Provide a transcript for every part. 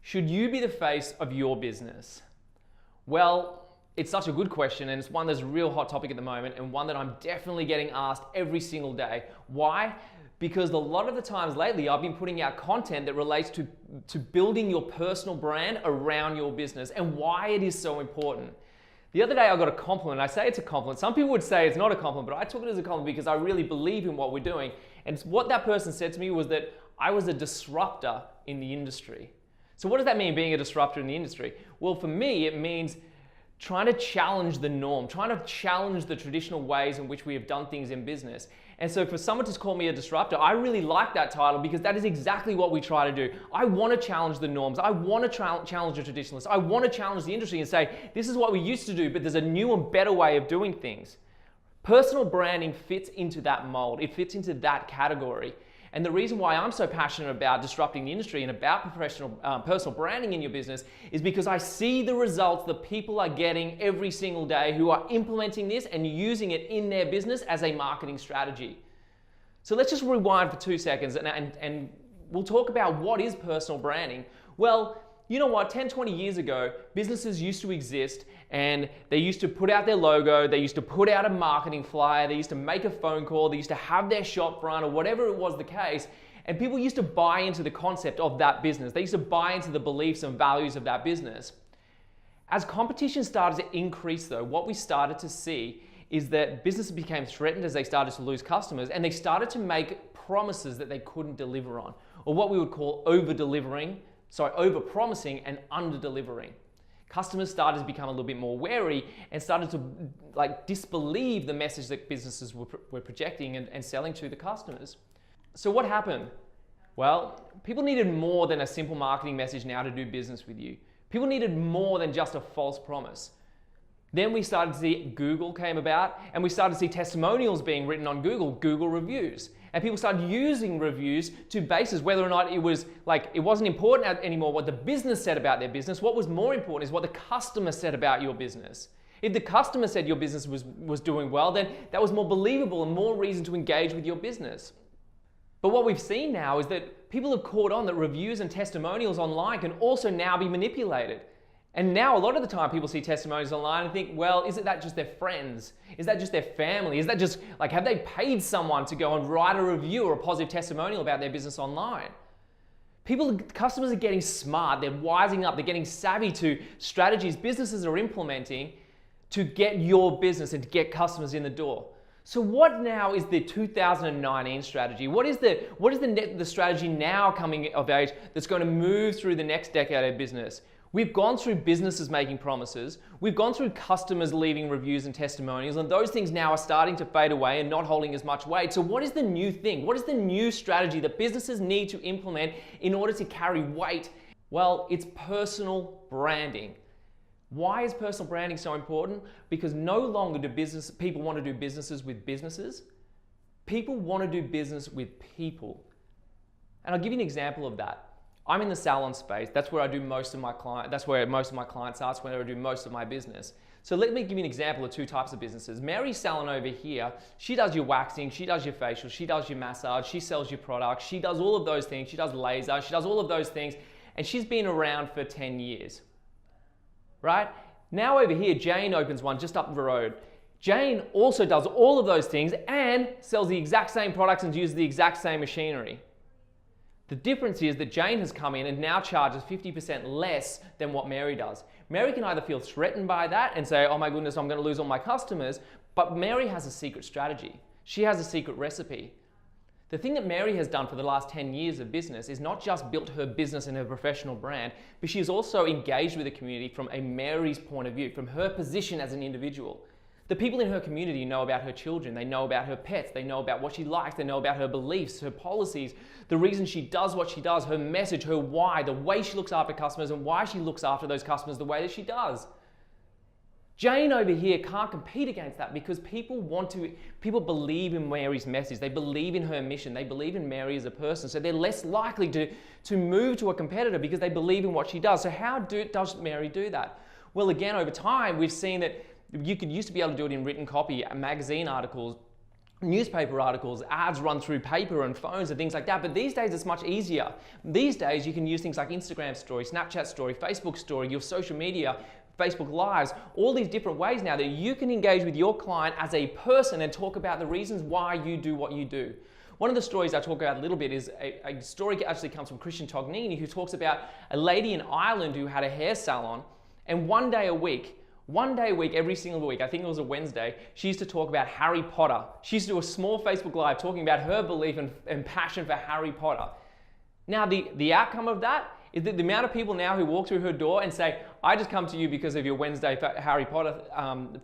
Should you be the face of your business? Well, it's such a good question, and it's one that's a real hot topic at the moment, and one that I'm definitely getting asked every single day. Why? Because a lot of the times lately, I've been putting out content that relates to building your personal brand around your business and why it is so important. The other day I got a compliment. I say it's a compliment. Some people would say it's not a compliment, but I took it as a compliment because I really believe in what we're doing. And what that person said to me was that I was a disruptor in the industry. So what does that mean, being a disruptor in the industry? Well, for me, it means trying to challenge the norm, trying to challenge the traditional ways in which we have done things in business. And so for someone to call me a disruptor, I really like that title because that is exactly what we try to do. I want to challenge the norms. I want to challenge the traditionalists. I want to challenge the industry and say, this is what we used to do, but there's a new and better way of doing things. Personal branding fits into that mold. It fits into that category. And the reason why I'm so passionate about disrupting the industry and about personal branding in your business is because I see the results that people are getting every single day who are implementing this and using it in their business as a marketing strategy. So let's just rewind for 2 seconds and we'll talk about what is personal branding. Well, you know what, 10, 20 years ago, businesses used to exist and they used to put out their logo, they used to put out a marketing flyer, they used to make a phone call, they used to have their shop front or whatever it was the case, and people used to buy into the concept of that business. They used to buy into the beliefs and values of that business. As competition started to increase though, what we started to see is that businesses became threatened as they started to lose customers and they started to make promises that they couldn't deliver on, or what we would call over-promising and under-delivering. Customers started to become a little bit more wary and started to disbelieve the message that businesses were projecting and selling to the customers. So what happened? Well, people needed more than a simple marketing message now to do business with you. People needed more than just a false promise. Then we started to see Google came about and we started to see testimonials being written on Google reviews. And people started using reviews to basis whether or not it wasn't important anymore what the business said about their business. What was more important is what the customer said about your business. If the customer said your business was doing well, then that was more believable and more reason to engage with your business. But what we've seen now is that people have caught on that reviews and testimonials online can also now be manipulated. And now a lot of the time people see testimonials online and think, well, isn't that just their friends? Is that just their family? Is that just have they paid someone to go and write a review or a positive testimonial about their business online? Customers are getting smart, they're wising up, they're getting savvy to strategies businesses are implementing to get your business and to get customers in the door. So what now is the 2019 strategy? What is the strategy now coming of age that's going to move through the next decade of business? We've gone through businesses making promises, we've gone through customers leaving reviews and testimonials, and those things now are starting to fade away and not holding as much weight. So what is the new thing? What is the new strategy that businesses need to implement in order to carry weight? Well, it's personal branding. Why is personal branding so important? Because no longer do people want to do businesses with businesses. People want to do business with people. And I'll give you an example of that. I'm in the salon space. That's where I do most of my clients. That's where most of my clients are. That's where I do most of my business. So let me give you an example of two types of businesses. Mary's salon over here, she does your waxing, she does your facial, she does your massage, she sells your products, she does all of those things. She does laser, she does all of those things, and she's been around for 10 years, right? Now over here, Jane opens one just up the road. Jane also does all of those things and sells the exact same products and uses the exact same machinery. The difference is that Jane has come in and now charges 50% less than what Mary does. Mary can either feel threatened by that and say, oh my goodness, I'm going to lose all my customers, but Mary has a secret strategy. She has a secret recipe. The thing that Mary has done for the last 10 years of business is not just built her business and her professional brand, but she's also engaged with the community from a Mary's point of view, from her position as an individual. The people in her community know about her children, they know about her pets, they know about what she likes, they know about her beliefs, her policies, the reason she does what she does, her message, her why, the way she looks after customers and why she looks after those customers the way that she does. Jane over here can't compete against that because people believe in Mary's message, they believe in her mission, they believe in Mary as a person, so they're less likely to move to a competitor because they believe in what she does. So how does Mary do that? Well, again, over time, we've seen that you used to be able to do it in written copy, magazine articles, newspaper articles, ads run through paper and phones and things like that. But these days it's much easier. These days you can use things like Instagram story, Snapchat story, Facebook story, your social media, Facebook Lives, all these different ways now that you can engage with your client as a person and talk about the reasons why you do what you do. One of the stories I talk about a little bit is a story that actually comes from Christian Tognini, who talks about a lady in Ireland who had a hair salon, and one day a week, every single week, I think it was a Wednesday, she used to talk about Harry Potter. She used to do a small Facebook Live talking about her belief and passion for Harry Potter. Now, the outcome of that is that the amount of people now who walk through her door and say, I just come to you because of your Wednesday Harry Potter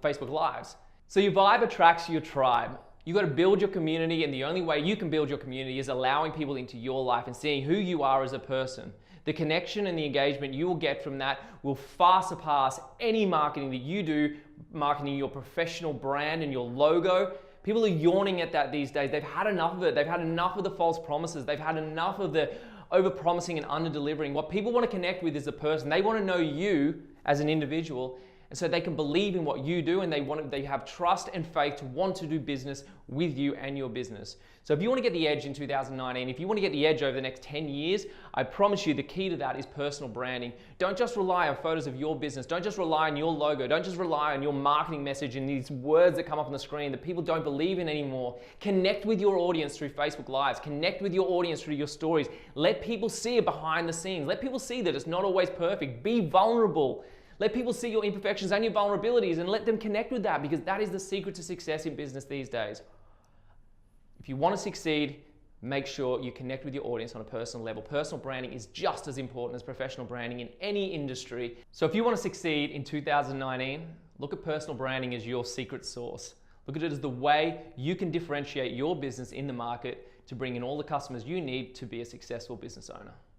Facebook Lives. So your vibe attracts your tribe. You've got to build your community, and the only way you can build your community is allowing people into your life and seeing who you are as a person. The connection and the engagement you will get from that will far surpass any marketing that you do, marketing your professional brand and your logo. People are yawning at that these days. They've had enough of it. They've had enough of the false promises. They've had enough of the over-promising and under-delivering. What people want to connect with is a person. They want to know you as an individual, and so they can believe in what you do, and they have trust and faith to want to do business with you and your business. So if you want to get the edge in 2019, if you want to get the edge over the next 10 years, I promise you the key to that is personal branding. Don't just rely on photos of your business. Don't just rely on your logo. Don't just rely on your marketing message and these words that come up on the screen that people don't believe in anymore. Connect with your audience through Facebook Lives. Connect with your audience through your stories. Let people see it behind the scenes. Let people see that it's not always perfect. Be vulnerable. Let people see your imperfections and your vulnerabilities, and let them connect with that, because that is the secret to success in business these days. If you want to succeed, make sure you connect with your audience on a personal level. Personal branding is just as important as professional branding in any industry. So if you want to succeed in 2019, look at personal branding as your secret sauce. Look at it as the way you can differentiate your business in the market to bring in all the customers you need to be a successful business owner.